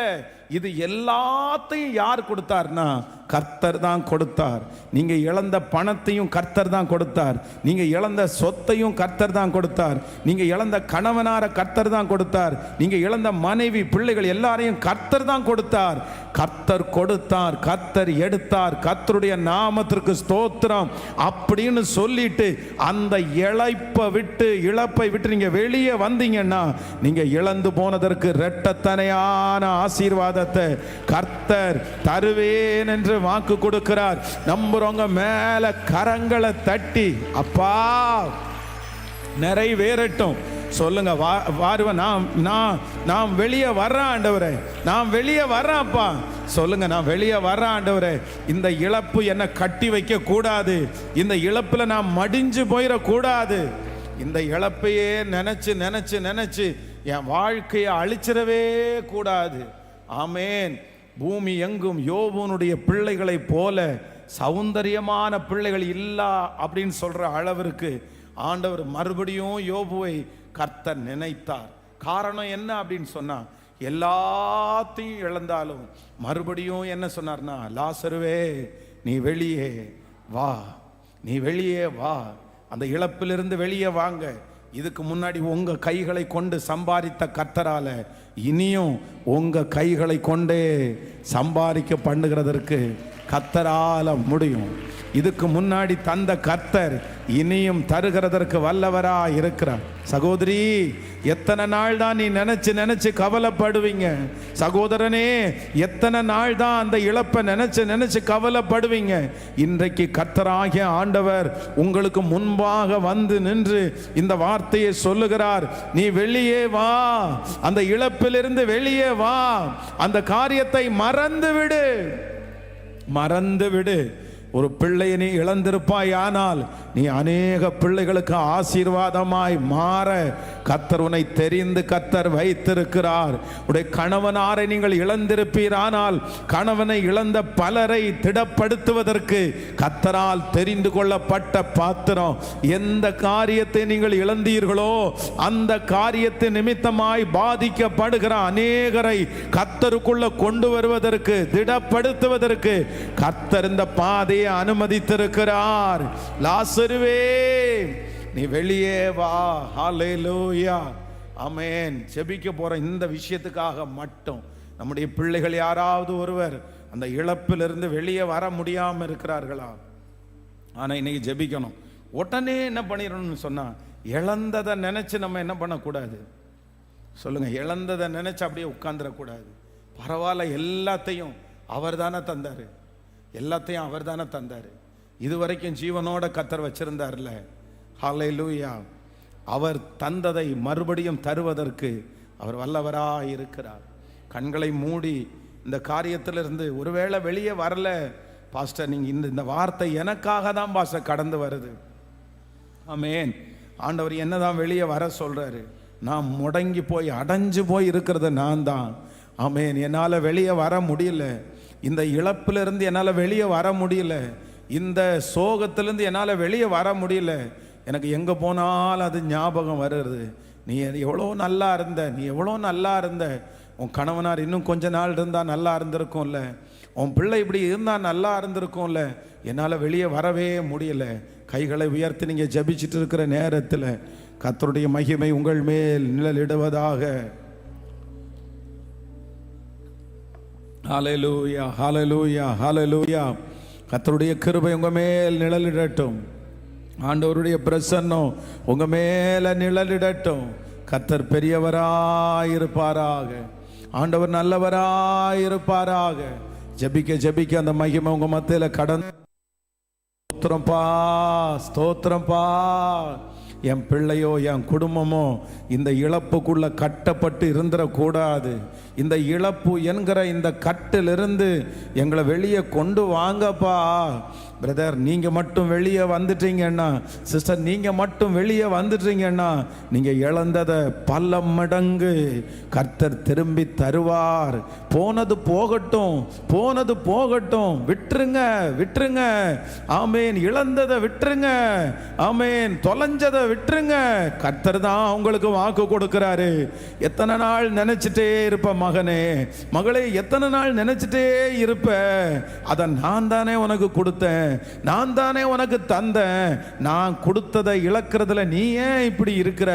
இது எல்லாத்தையும் யார் கொடுத்தார்னா, கர்த்தர் தான் கொடுத்தார். நீங்க இழந்த பணத்தையும் கர்த்தர் தான் கொடுத்தார், நீங்க இழந்த சொத்தையும் கர்த்தர் தான் கொடுத்தார், நீங்க இழந்த கணவனார கர்த்தர் தான் கொடுத்தார், நீங்க இழந்த மனைவி பிள்ளைகள் எல்லாரையும் கர்த்தர் தான் கொடுத்தார். கர்த்தர் கொடுத்தார், கர்த்தர் எடுத்தார், கர்த்தருடைய நாமத்திற்கு ஸ்தோத்திரம் அப்படின்னு சொல்லிட்டு அந்த இழப்பை விட்டு நீங்க வெளியே வந்தீங்கன்னா, நீங்க இழந்து போனதற்கு இரட்டத்தனையான ஆசீர்வாதத்தை கர்த்தர் தருவேன் என்று வாக்கு கொடுக்கிறார். நம்புறவங்க மேல கரங்களை தட்டி, அப்பா நிறைவேறட்டும் சொல்லுங்க. நான் வெளியே வர்றேன் ஆண்டவரே, நான் வெளியே வர்றேன் அப்பா சொல்லுங்க. நான் வெளியே வர்றேன் ஆண்டவரே. இந்த இழப்பு என்னை கட்டி வைக்க கூடாது, இந்த இழப்புல நான் மடிஞ்சு போயிடக்கூடாது. இந்த இழப்பையே நினைச்சு நினைச்சு நினைச்சு என் வாழ்க்கையை அழிச்சிடவே கூடாது. ஆமேன். பூமி எங்கும் யோபுனுடைய பிள்ளைகளை போல சௌந்தரியமான பிள்ளைகள் இல்ல அப்படின்னு சொல்ற அளவிற்கு ஆண்டவர் மறுபடியும் யோபுவை கர்த்தர் நினைத்தார். காரணம் என்ன அப்படின்னு சொன்னா, எல்லாத்தையும் இழந்தாலும் மறுபடியும் என்ன சொன்னார்னா, லாசருவே நீ வெளியே வா, நீ வெளியே வா, அந்த இழப்பிலிருந்து வெளியே வாங்க. இதுக்கு முன்னாடி உங்க கைகளை கொண்டு சம்பாதித்த கர்த்தரால இனியும் உங்க கைகளை கொண்டே சம்பாதிக்க பண்ணுகிறதற்கு கர்த்தரால முடியும். இதுக்கு முன்னாடி தந்த கர்த்தர் இனியும் தருகிறதற்கு வல்லவரா இருக்கிறார். சகோதரி, எத்தனை நாள் தான் நீ நினைச்சு நினைச்சு கவலைப்படுவீங்க? சகோதரனே, எத்தனை நாள் தான் அந்த இழப்பை நினைச்சு நினைச்சு கவலைப்படுவீங்க? இன்றைக்கு கர்த்தராகிய ஆண்டவர் உங்களுக்கு முன்பாக வந்து நின்று இந்த வார்த்தையை சொல்லுகிறார். நீ வெளியே வா, அந்த இழப்பிலிருந்து வெளியே வா, அந்த காரியத்தை மறந்து விடு, மறந்து விடு. ஒரு பிள்ளையை நீ இழந்திருப்பாய், ஆனால் நீ அநேக பிள்ளைகளுக்கு ஆசீர்வாதமாய் மாற கர்த்தர் உன்னை தெரிந்து கர்த்தர் வைத்திருக்கிறார். உடைய கணவனாரை நீங்கள் இழந்திருப்பீர், ஆனால் கணவனை இழந்த பலரை திடப்படுத்துவதற்கு கர்த்தரால் தெரிந்து கொள்ளப்பட்ட பாத்திரம். எந்த காரியத்தை நீங்கள் இழந்தீர்களோ அந்த காரியத்தை நிமித்தமாய் பாதிக்கப்படுகிற அநேகரை கர்த்தருக்குள்ள கொண்டு வருவதற்கு, திடப்படுத்துவதற்கு கர்த்தர் இந்த பாதையை அனுமதித்திருக்கிறார். லாசருவே, நீ வெளியே வா. ஹல்லேலூயா, ஆமென். ஜெபிக்க போற இந்த விஷயத்துக்காக மட்டும் நம்முடைய பிள்ளைகள் யாராவது ஒருவர் அந்த இழப்பிலிருந்து வெளியே வர முடியாம இருக்கிறார்களா? ஆனா இன்னைக்கு ஜெபிக்கணும். உடனே என்ன பண்ணிடணும்னு சொன்னா, இழந்ததை நினைச்சு நம்ம என்ன பண்ணக்கூடாது சொல்லுங்க. இழந்ததை நினைச்சு அப்படியே உட்கார்ந்துடக்கூடாது. பரவாயில்ல, எல்லாத்தையும் அவர் தானே தந்தாரு, எல்லாத்தையும் அவர் தானே தந்தாரு. இதுவரைக்கும் ஜீவனோட கர்த்தர் வச்சிருந்தார்ல. ஹல்லேலூயா. அவர் தந்ததை மறுபடியும் தருவதற்கு அவர் வல்லவராய் இருக்கிறார். கண்களை மூடி இந்த காரியத்திலிருந்து ஒருவேளை வெளியே வரல பாஸ்டர், நீங்க இந்த வார்த்தை எனக்காக தான் பாஸ்டர் கடந்து வருது. ஆமென். ஆண்டவர் என்னதான் வெளியே வர சொல்றாரு? நான் முடங்கி போய் அடைஞ்சு போய் இருக்கிறது நான் தான். ஆமென். என்னால் வெளியே வர முடியல, இந்த இழப்பிலிருந்து என்னால் வெளியே வர முடியல, இந்த சோகத்திலிருந்து என்னால் வெளியே வர முடியல. எனக்கு எங்கே போனாலும் அது ஞாபகம் வருது. நீ எவ்வளோ நல்லா இருந்த, நீ எவ்வளோ நல்லா இருந்த, உன் கணவனார் இன்னும் கொஞ்ச நாள் இருந்தால் நல்லா இருந்திருக்கும்ல, உன் பிள்ளை இப்படி இருந்தால் நல்லா இருந்திருக்கும்ல, என்னால் வெளியே வரவே முடியல. கைகளை உயர்த்தி நீங்கள் ஜபிச்சுட்டு இருக்கிற நேரத்தில் கர்த்தருடைய மகிமை உங்கள் மேல் நிழலிடுவதாக. ஹல்லேலூயா, ஹல்லேலூயா, ஹல்லேலூயா. கர்த்தருடைய கிருபை உங்கள் மேல் நிழலிடட்டும். ஆண்டவருடைய பிரசன்னம் உங்க மேல நிழலிடட்டும். கர்த்தர் பெரியவராயிருப்பாராக, ஆண்டவர் நல்லவராயிருப்பாராக. ஜபிக்க ஜபிக்க அந்த மகிமை உங்க மத்தியில கடந்து. ஸ்தோத்திரம்பா, ஸ்தோத்திரம்பா. என் பிள்ளையோ என் குடும்பமோ இந்த இழப்புக்குள்ள கட்டப்பட்டு இருந்துடக்கூடாது. இந்த இழப்பு என்கிற இந்த கட்டிலிருந்து எங்களை வெளியே கொண்டு வாங்கப்பா. பிரதர், நீங்கள் மட்டும் வெளியே வந்துட்டீங்கன்னா, சிஸ்டர் நீங்கள் மட்டும் வெளியே வந்துட்டீங்கன்னா, நீங்கள் இழந்ததை பல மடங்கு கர்த்தர் திரும்பி தருவார். போனது போகட்டும், போனது போகட்டும், விட்டுருங்க, விட்டுருங்க. ஆமேன். இழந்ததை விட்டுருங்க. ஆமேன். தொலைஞ்சதை விட்டுருங்க. கர்த்தர் தான் உங்களுக்கு வாக்கு கொடுக்கிறாரு. எத்தனை நாள் நினைச்சிட்டே இருப்ப மகனே, மகளே, எத்தனை நாள் நினைச்சிட்டே இருப்ப? அதை நான் தானே உனக்கு கொடுத்தேன், நான் தானே உனக்கு தந்தேன். நான் கொடுத்ததை இழக்கிறதுல நீ ஏன் இப்படி இருக்கிற?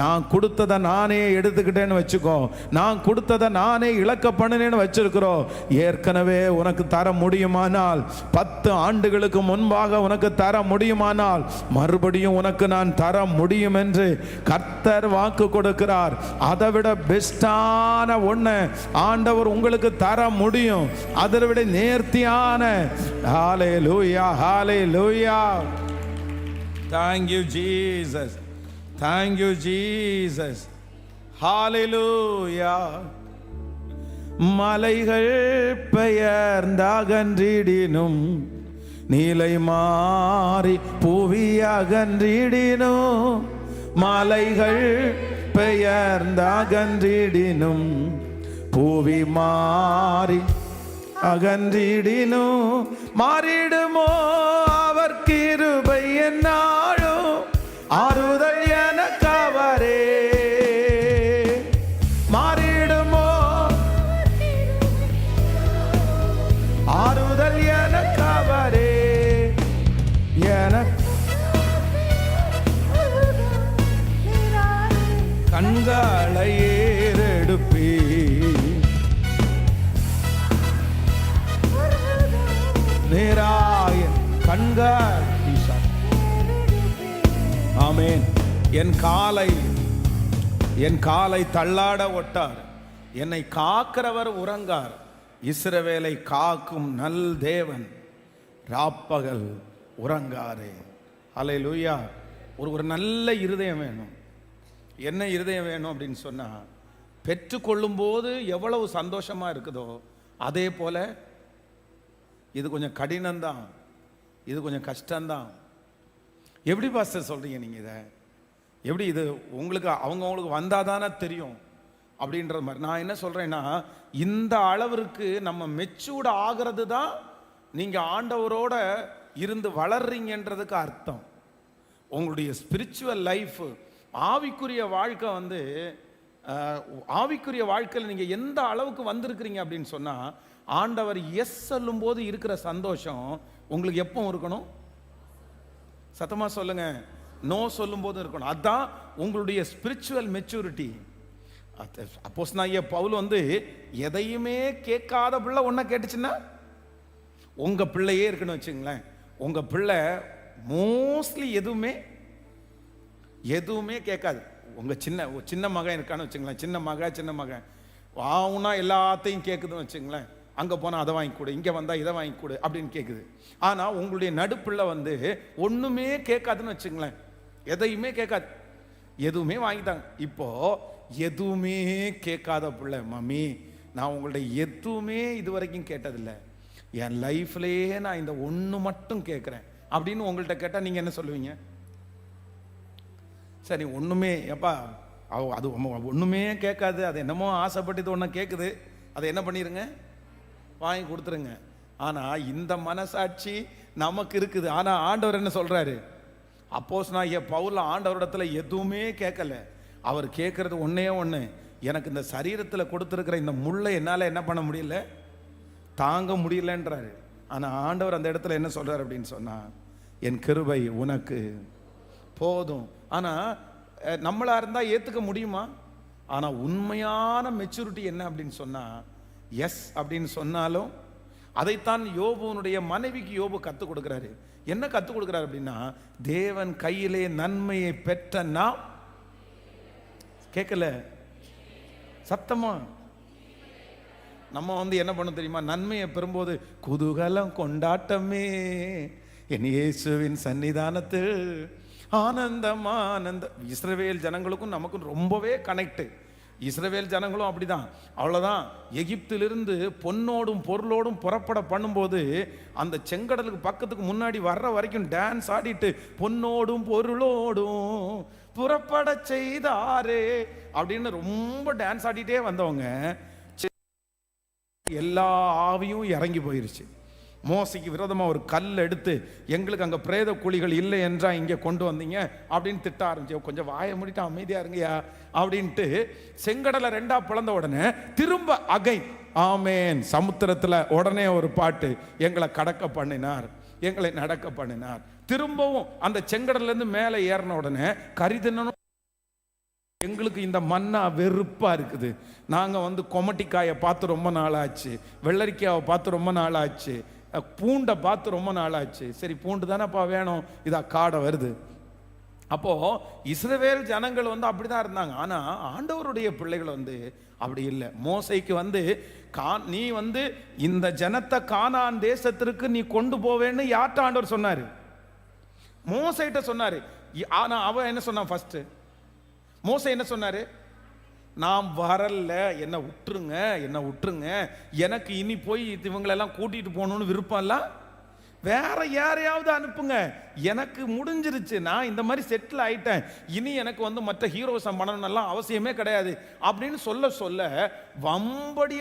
நான் கொடுத்ததை நானே எடுத்துக்கிட்டேன்னு வச்சுக்கோ, நான் கொடுத்ததை நானே இழக்க பண்ணினேன்னு வச்சிருக்கிறோம். ஏற்கனவே உனக்கு தர முடியுமானால், 10 ஆண்டுகளுக்கு முன்பாக உனக்கு தர முடியுமானால், மறுபடியும் உனக்கு நான் தர முடியும் என்று கர்த்தர் வாக்கு கொடுக்கிறார். அதை விட பெஸ்டான ஒண்ணு ஆண்டவர் உங்களுக்கு தர முடியும். அதை விட நேர்த்தியான. ஹல்லேலூயா, ஹல்லேலூயா. Thank you Jesus, thank you Jesus. ஹல்லேலூயா. மலைகள் பெயர்ந்தகன்றிடினும், நீலை மாறி புவி அகன்றிடினும், மலைகள் பெயர்ந்தகன்றிடினும், புவி மாறி அகன்றிடினும், மாறிடுமோ அவர் கிருபை என்னாலும், ஆறுதல் எனக்கு அவரே. மாறிடுமோ ஆறுதல் எனக்கு அவரே. எனக்கு கண்களை ஏறெடுப்பி, நேராய கண்கள். ஆமென். என் காலை தள்ளாட ஒட்டார், என்னை காக்கிறவர் உறங்கார். இஸ்ரவேலை காக்கும் நல் தேவன் ராப்பகல் உறங்காரே. ஹல்லேலூயா. ஒரு நல்ல இருதயம் வேணும். என்ன இருதயம் வேணும் அப்படின்னு சொன்னா, பெற்றுக்கொள்ளும் போது எவ்வளவு சந்தோஷமா இருக்குதோ அதே போல இது கொஞ்சம் கடினம்தான், இது கொஞ்சம் கஷ்டம்தான். எப்படி பாஸ்டர் சொல்றீங்க நீங்க இதை? எப்படி இது உங்களுக்கு அவங்களுக்கு வந்தாதானே தெரியும் அப்படின்ற மாதிரி. நான் என்ன சொல்றேன்னா, இந்த அளவிற்கு நம்ம மெச்சூர்ட் ஆகிறது தான் நீங்க ஆண்டவரோட இருந்து வளர்றீங்கன்றதுக்கு அர்த்தம். உங்களுடைய ஸ்பிரிச்சுவல் லைஃப், ஆவிக்குரிய வாழ்க்கை வந்து ஆவிக்குரிய வாழ்க்கையில் நீங்கள் எந்த அளவுக்கு வந்திருக்கிறீங்க அப்படின்னு சொன்னால், ஆண்டவர் எஸ் சொல்லும் போது இருக்கிற சந்தோஷம் உங்களுக்கு எப்போ இருக்கணும்? சத்தமாக சொல்லுங்க. நோ சொல்லும் போது இருக்கணும். அதுதான் உங்களுடைய ஸ்பிரிச்சுவல் மெச்சூரிட்டி. அப்போஸ்தலனாகிய பவுல் வந்து எதையுமே கேட்காத பிள்ளை ஒன்றை கேட்டுச்சுன்னா, உங்கள் பிள்ளையே இருக்குன்னு வச்சுங்களேன். உங்கள் பிள்ளை மோஸ்ட்லி எதுவுமே கேட்காது. உங்கள் சின்ன மகன் இருக்கான்னு வச்சுங்களேன், சின்ன மகன் வாவுனா எல்லாத்தையும் கேட்குதுன்னு வச்சுங்களேன். அங்கே போனால் அதை வாங்கி கொடு, இங்கே வந்தால் இதை வாங்கி கொடு அப்படின்னு கேட்குது. ஆனால் உங்களுடைய நடுப்பிள்ளை வந்து ஒன்றுமே கேட்காதுன்னு வச்சுங்களேன், எதையுமே கேட்காது, எதுவுமே வாங்கிட்டாங்க. இப்போது எதுவுமே கேட்காத பிள்ளை, மம்மி நான் உங்கள்ட்ட எதுவுமே இது வரைக்கும் கேட்டதில்லை, என் லைஃப்லேயே நான் இந்த ஒன்று மட்டும் கேட்குறேன் அப்படின்னு உங்கள்கிட்ட கேட்டால் நீங்கள் என்ன சொல்லுவீங்க? சரி ஒன்றுமே எப்பா அது ஒன்றுமே கேட்காது, அது என்னமோ ஆசைப்பட்டு ஒன்று கேட்குது, அதை என்ன பண்ணிடுங்க, வாங்கி கொடுத்துருங்க. ஆனால் இந்த மனசாட்சி நமக்கு இருக்குது. ஆனால் ஆண்டவர் என்ன சொல்கிறாரு? அப்போஸ்தலனாகிய பவுல் ஆண்டவரிடத்துல எதுவுமே கேட்கல. அவர் கேட்குறது ஒன்றே ஒன்று, எனக்கு இந்த சரீரத்தில் கொடுத்துருக்கிற இந்த முள்ளை என்னால் என்ன பண்ண முடியல, தாங்க முடியலன்றாரு. ஆனால் ஆண்டவர் அந்த இடத்துல என்ன சொல்கிறார் அப்படின்னு சொன்னால், என் கிருபை உனக்கு போதும். ஆனால் நம்மளாக இருந்தால் ஏற்றுக்க முடியுமா? ஆனால் உண்மையான மெச்சூரிட்டி என்ன அப்படின்னு சொன்னால், எஸ் அப்படின்னு சொன்னாலும் அதைத்தான் யோபுனுடைய மனைவிக்கு யோபு கற்றுக் கொடுக்குறாரு. என்ன கற்றுக் கொடுக்குறாரு அப்படின்னா, தேவன் கையிலே நன்மையை பெற்ற நாம் கேட்கல சத்தமா நம்ம வந்து என்ன பண்ண தெரியுமா? நன்மையை பெறும்போது குதூகலம் கொண்டாட்டமே என் இயேசுவின் சன்னிதானத்தில் ஆனந்தம் ஆனந்தம். இஸ்ரவேல் ஜனங்களுக்கும் நமக்கும் ரொம்பவே கனெக்ட். இஸ்ரவேல் ஜனங்களும் அப்படிதான். அவ்வளோதான், எகிப்திலிருந்து பொன்னோடும் பொருளோடும் புறப்பட பண்ணும்போது அந்த செங்கடலுக்கு பக்கத்துக்கு முன்னாடி வர்ற வரைக்கும் டான்ஸ் ஆடிட்டு பொன்னோடும் பொருளோடும் புறப்பட செய்தாரே அப்படின்னு ரொம்ப டான்ஸ் ஆடிட்டே வந்தவங்க எல்லா ஆவியும் இறங்கி போயிருச்சு. மோசைக்கு விரோதமாக ஒரு கல் எடுத்து, எங்களுக்கு அங்கே பிரேத குழிகள் இல்லை என்றா இங்கே கொண்டு வந்தீங்க அப்படின்னு திட்ட ஆரம்பிச்சு. கொஞ்சம் வாயை மூடிட்டு அமைதியா இருங்கயா அப்படின்ட்டு செங்கடலை ரெண்டா பிளந்த உடனே திரும்ப அகை ஆமேன் சமுத்திரத்தில் உடனே ஒரு பாட்டு, எங்களை கடக்க பண்ணினார், எங்களை நடக்க பண்ணினார். திரும்பவும் அந்த செங்கடல்லேருந்து மேலே ஏறின உடனே கரிதினனும், எங்களுக்கு இந்த மண்ணா வெறுப்பா இருக்குது, நாங்கள் வந்து கொமட்டிக்காயை பார்த்து ரொம்ப நாளாச்சு, வெள்ளரிக்காயை பார்த்து ரொம்ப நாளாச்சு, பூண்டை பார்த்து ரொம்ப நாளாச்சு. சரி பூண்டு தானேப்பா வேணும், இதா காடை வருது. அப்போ இஸ்ரவேல் ஜனங்கள் வந்து அப்படிதான் இருந்தாங்க. ஆனா ஆண்டவருடைய பிள்ளைகள் வந்து அப்படி இல்லை. மோசைக்கு வந்து நீ வந்து இந்த ஜனத்தை கானான் தேசத்திற்கு நீ கொண்டு போவேன்னு யார்கிட்ட ஆண்டவர் சொன்னாரு? மோசைட்ட சொன்னாரு. ஆனா அவன் என்ன சொன்னான்? ஃபர்ஸ்ட் மோசை என்ன சொன்னாரு? நான் வரல, என்னை விட்டுருங்க, எனக்கு இனி போய் இவங்களெல்லாம் கூட்டிட்டு போகணும்னு விருப்பம் இல்ல, வேற யாரையாவது அனுப்புங்க, எனக்கு முடிஞ்சிருச்சு, நான் இந்த மாதிரி செட்டில் ஆயிட்டேன், இனி எனக்கு வந்து மற்ற ஹீரோஸம் பண்ணணும்லாம் அவசியமே கிடையாது அப்படின்னு சொல்ல வம்படி.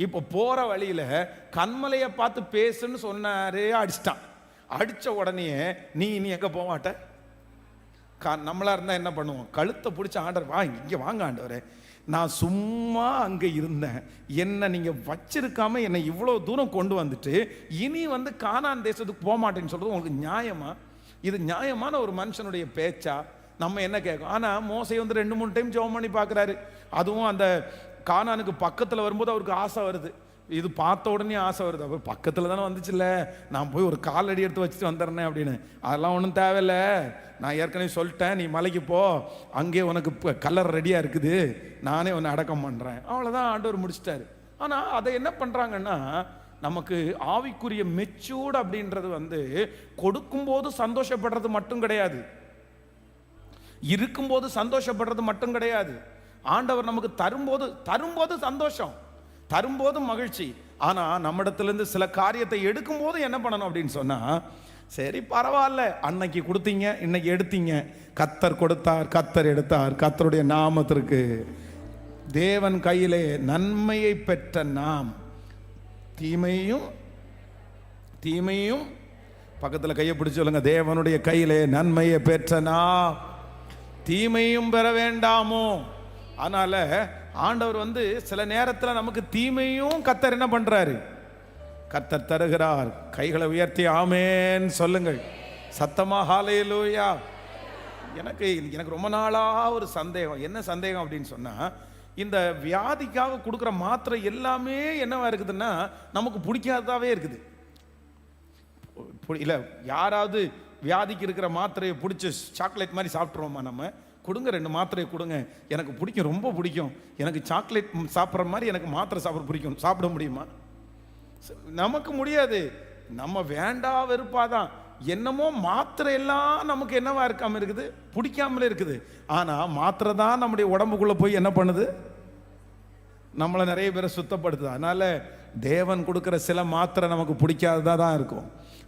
இப்போ போற வழியில கண்மலையை பார்த்து பேசுன்னு சொன்னாரு, அடிச்சிட்டான். அடிச்ச உடனே நீ இனி எங்க போக மாட்ட? நம்மளா இருந்தா என்ன பண்ணுவோம்? கழுத்தை பிடிச்ச ஆண்டவர் இங்க வாங்க ஆண்டவரே, நான் சும்மா அங்கே இருந்தேன், என்னை நீங்கள் வச்சிருக்காம என்னை இவ்வளோ தூரம் கொண்டு வந்துட்டு இனி வந்து கானான் தேசத்துக்கு போக மாட்டேன்னு சொல்கிறது உங்களுக்கு நியாயமா? இது நியாயமான ஒரு மனுஷனுடைய பேச்சா? நம்ம என்ன கேட்கும்? ஆனால் மோசை வந்து 2-3 டைம் ஜெபம் பண்ணி பார்க்குறாரு. அதுவும் அந்த கானானுக்கு பக்கத்தில் வரும்போது அவருக்கு ஆசை வருது. இது பார்த்த உடனே ஆசை வருது, அப்போ பக்கத்தில் தானே வந்துச்சுல்ல, நான் போய் ஒரு காலடி எடுத்து வச்சுட்டு வந்துடுறேன் அப்படின்னு. அதெல்லாம் ஒன்றும் தேவையில்லை, நான் ஏற்கனவே சொல்லிட்டேன், நீ மலைக்கு போ, அங்கே உனக்கு கல்லர் ரெடியாக இருக்குது, நானே உன்னை அடக்கம் பண்ணுறேன். அவ்வளோதான், ஆண்டவர் முடிச்சிட்டாரு. ஆனால் அதை என்ன பண்ணுறாங்கன்னா, நமக்கு ஆவிக்குரிய மெச்சூர்ட் அப்படின்றது வந்து கொடுக்கும்போது சந்தோஷப்படுறது மட்டும் கிடையாது, இருக்கும்போது சந்தோஷப்படுறது மட்டும் கிடையாது. ஆண்டவர் நமக்கு தரும்போது சந்தோஷம், தரும்போது மகிழ்ச்சி. ஆனால் நம்மிடத்திலிருந்து சில காரியத்தை எடுக்கும்போது என்ன பண்ணணும் அப்படின்னு சொன்னால், சரி பரவாயில்ல, அன்னைக்கு கொடுத்தீங்க, இன்னைக்கு எடுத்தீங்க. கர்த்தர் கொடுத்தார், கர்த்தர் எடுத்தார். கர்த்தருடைய நாமத்திற்கு. தேவன் கையிலே நன்மையை பெற்ற நாம் தீமையும் பக்கத்தில் கையை பிடிச்சு சொல்லுங்க, தேவனுடைய கையிலே நன்மையை பெற்ற நாம் தீமையும் பெற வேண்டாமோ? அதனால ஆண்டவர் சில நேரத்தில் நமக்கு தீமையும் கர்த்தர் என்ன பண்றாரு? கர்த்தர் தருகிறார். கைகளை உயர்த்தி ஆமேன் சொல்லுங்கள் சத்தமா. ஹல்லேலூயா. எனக்கு ரொம்ப நாளா ஒரு சந்தேகம். என்ன சந்தேகம் அப்படின்னு சொன்னா, இந்த வியாதிக்காக கொடுக்குற மாத்திரை எல்லாமே என்னவா இருக்குதுன்னா நமக்கு பிடிக்காததாவே இருக்குது. இல்லை, யாராவது வியாதிக்கு இருக்கிற மாத்திரையை பிடிச்சி சாக்லேட் மாதிரி சாப்பிட்ருவோமா? நம்ம கொடுங்க, 2 மாத்திரையை கொடுங்க, எனக்கு பிடிக்கும், ரொம்ப பிடிக்கும், எனக்கு சாக்லேட் சாப்பிட்ற மாதிரி எனக்கு மாத்திரை சாப்பிட பிடிக்கும். சாப்பிட முடியுமா? நமக்கு முடியாது. நம்ம வேண்டா வெறுப்பாதான். என்னமோ மாத்திரை எல்லாம் நமக்கு என்னவா இருக்காம இருக்குது, பிடிக்காமலே இருக்குது. ஆனா மாத்திரை தான் நம்முடைய உடம்புக்குள்ள போய் என்ன பண்ணுது? நம்மளை நிறைய பேரை சுத்தப்படுத்துது. அதனால தேவன் கொடுக்குற சில மாத்திரை நமக்கு பிடிக்காததா தான் இருக்கும்,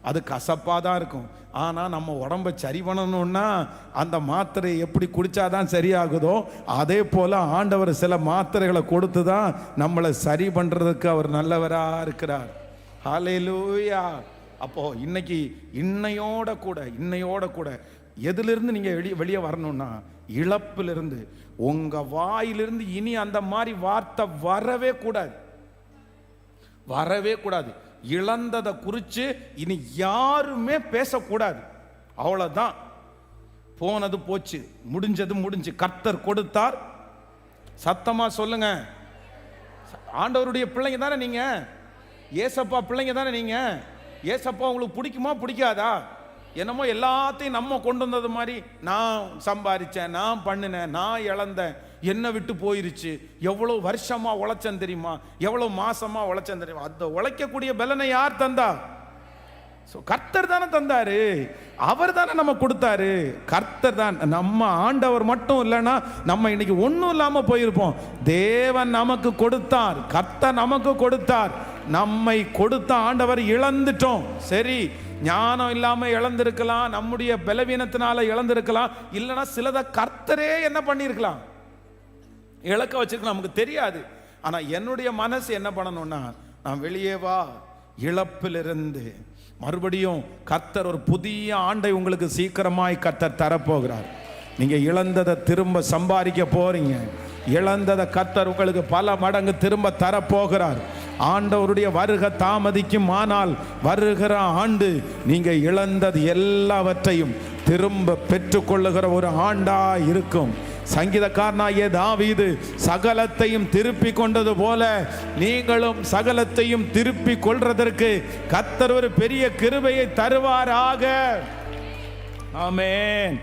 அது கசப்பாக தான் இருக்கும். ஆனால் நம்ம உடம்பை சரி பண்ணணும்னா அந்த மாத்திரையை எப்படி குடித்தாதான் சரியாகுதோ, அதே போல் ஆண்டவர் சில மாத்திரைகளை கொடுத்து தான் நம்மளை சரி பண்ணுறதுக்கு அவர் நல்லவராக இருக்கிறார். ஹல்லேலூயா. அப்போது இன்னையோட கூட எதிலிருந்து நீங்கள் வெளியே வரணும்னா, இழப்பிலிருந்து. உங்கள் வாயிலிருந்து இனி அந்த மாதிரி வார்த்தை வரவே கூடாது. இழந்ததை குறித்து இனி யாருமே பேசக்கூடாது. அவ்வளவுதான். போனது போச்சு, முடிஞ்சு. கர்த்தர் கொடுத்தார். சத்தமா சொல்லுங்க. ஆண்டவருடைய பிள்ளைங்க தானே நீங்க, ஏசப்பா பிள்ளைங்க தானே நீங்க. ஏசப்பா உங்களுக்கு பிடிக்குமா பிடிக்காதா? என்னமோ எல்லாத்தையும் நம்ம கொண்டு வந்தது மாதிரி, நான் சம்பாதிச்சேன், நான் பண்ணினேன், நான் இழந்தேன், என்ன விட்டு போயிருச்சு, எவ்வளோ வருஷமா உழைச்சேன் தெரியுமா, எவ்வளோ மாசமா உழைச்சேன் தெரியுமா. அந்த உழைக்கக்கூடிய பலனை யார் தந்தா? கர்த்தர் தானே தந்தாரு. அவர் தானே நம்ம கொடுத்தாரு. கர்த்தர் தான். நம்ம ஆண்டவர் மட்டும் இல்லைன்னா நம்ம இன்னைக்கு ஒன்றும் இல்லாமல் போயிருப்போம். தேவன் நமக்கு கொடுத்தார், கர்த்தர் நமக்கு கொடுத்தார். நம்மை கொடுத்த ஆண்டவர் இழந்துட்டோம். சரி, ஞானம் இல்லாம இழந்திருக்கலாம், நம்முடைய பலவீனத்தினால இழந்திருக்கலாம், இல்லைன்னா சிலதை கர்த்தரே என்ன பண்ணிருக்கலாம், இழக்க வச்சிருக்கலாம், நமக்கு தெரியாது. ஆனா என்னுடைய மனசு என்ன பண்ணணும்னா, நான் வெளியே வா, இழப்பிலிருந்து மறுபடியும் கர்த்தர் ஒரு புதிய ஆண்டை உங்களுக்கு சீக்கிரமாய் கர்த்தர் தரப்போகிறார். நீங்க இழந்ததை திரும்ப சம்பாதிக்க போறீங்க. இழந்ததை கர்த்தர் உங்களுக்கு பல மடங்கு திரும்ப தரப்போகிறார். ஆண்டவருடைய வருகை தாமதிக்கும், ஆனால் வருகிற ஆண்டு நீங்க இழந்தது எல்லாவற்றையும் திரும்ப பெற்றுக்கொள்ளுகிற ஒரு ஆண்டா இருக்கும். சங்கீதக்காரனாகிய தாவீது சகலத்தையும் திருப்பி கொண்டது போல நீங்களும் சகலத்தையும் திருப்பி கொள்றதற்கு கர்த்தர் ஒரு பெரிய கிருபையை தருவாராக. ஆமென்.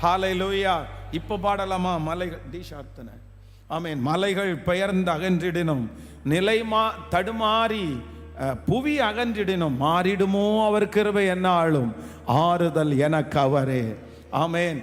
ஹல்லேலூயா. இப்ப பாடலாமா? மலைகள் தீஷார்த்தன. ஆமென். மலைகள் பெயர்ந்து அகன்றிடினும், நிலை தடுமாறி புவி அகன்றிடினும், மாறிடுமோ அவர் கிருபை என்னாலும், ஆறுதல் எனக்கு அவரே. ஆமென்.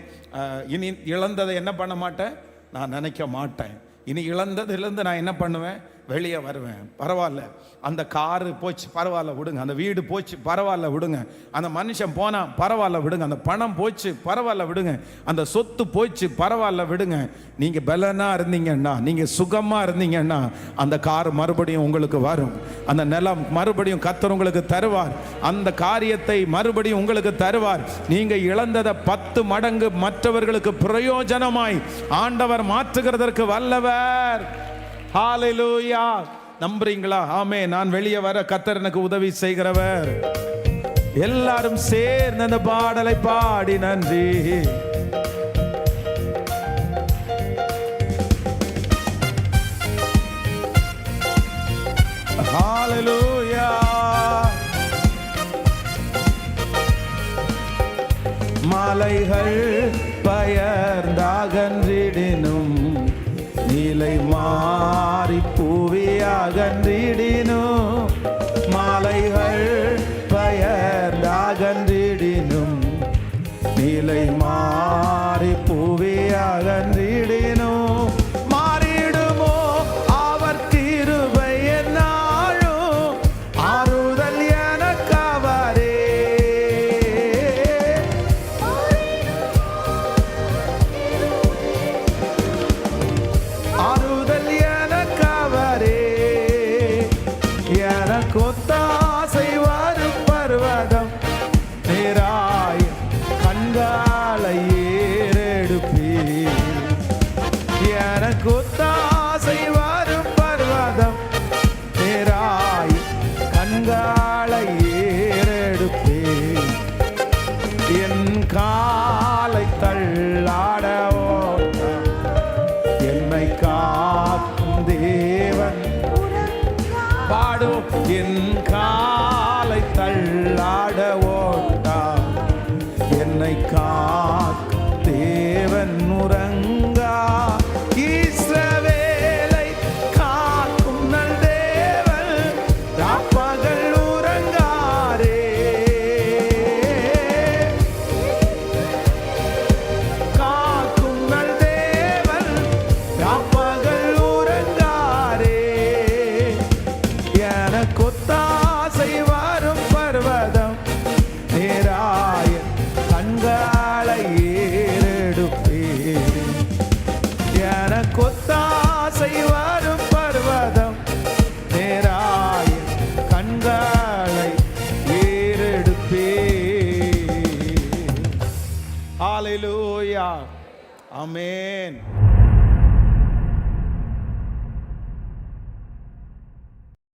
இனி இழந்ததை என்ன பண்ண மாட்டேன், நான் நினைக்க மாட்டேன். இனி இழந்ததிலிருந்து நான் என்ன பண்ணுவேன், வெளியே வருவேன். பரவாயில்ல, அந்த காரு போச்சு, பரவாயில்ல விடுங்க. அந்த வீடு போச்சு, பரவாயில்ல விடுங்க. அந்த மனுஷன் போனா, பரவாயில்ல விடுங்க. அந்த பணம் போச்சு, பரவாயில்ல விடுங்க. அந்த சொத்து போச்சு, பரவாயில்ல விடுங்க. நீங்க பலனா இருந்தீங்கன்னா, நீங்க சுகமா இருந்தீங்கன்னா, அந்த கார் மறுபடியும் உங்களுக்கு வரும். அந்த நிலம் மறுபடியும் கர்த்தர் உங்களுக்கு தருவார். அந்த காரியத்தை மறுபடியும் உங்களுக்கு தருவார். நீங்க இழந்ததை 10 மடங்கு மற்றவர்களுக்கு பிரயோஜனமாய் ஆண்டவர் மாற்றுகிறதற்கு வல்லவர். ஹல்லேலூயா. நம்புறீங்களா? ஆமே. நான் வெளியே வர கர்த்தர் எனக்கு உதவி செய்கிறவர். எல்லாரும் சேர்ந்து அந்த பாடலை பாடி நன்றி. ஹல்லேலூயா. மலைகள் பெயர்ந்தகன்றிடினும், நிலை மாறி புவி அகன்றிடினும், மலைகள் பெயர்ந்தகன்றிடினும், நிலை மாறி புவி அகன்றிடினும், மாறிடுமோ அவர் கிருபை என்னாலும், ஆறுதல் எனக்கு அவரே. என் காலை தள்ளாட ஓட்டார், என்னை காக்கும் தேவன். பாடுவோம். என் காலை தள்ளாட ஓட்டார், என்னை காக்கும் தேவன் உறங்கா. இஸ்ரவேலை காக்கும் நல் தேவன் ராப்பகல் உறங்காரே. காக்கும் நல் தேவன் ராப்பகல் உறங்காரே. எனக்கொத்தாசை வரும் பர்வதம் நேராய கண்களை ஏறெடுப்பேன். எனக்கொத்தாசை வரும் பர்வதம் நேராய கண்களை ஏறெடுப்பேன். ஹல்லேலூயா. ஆமென்.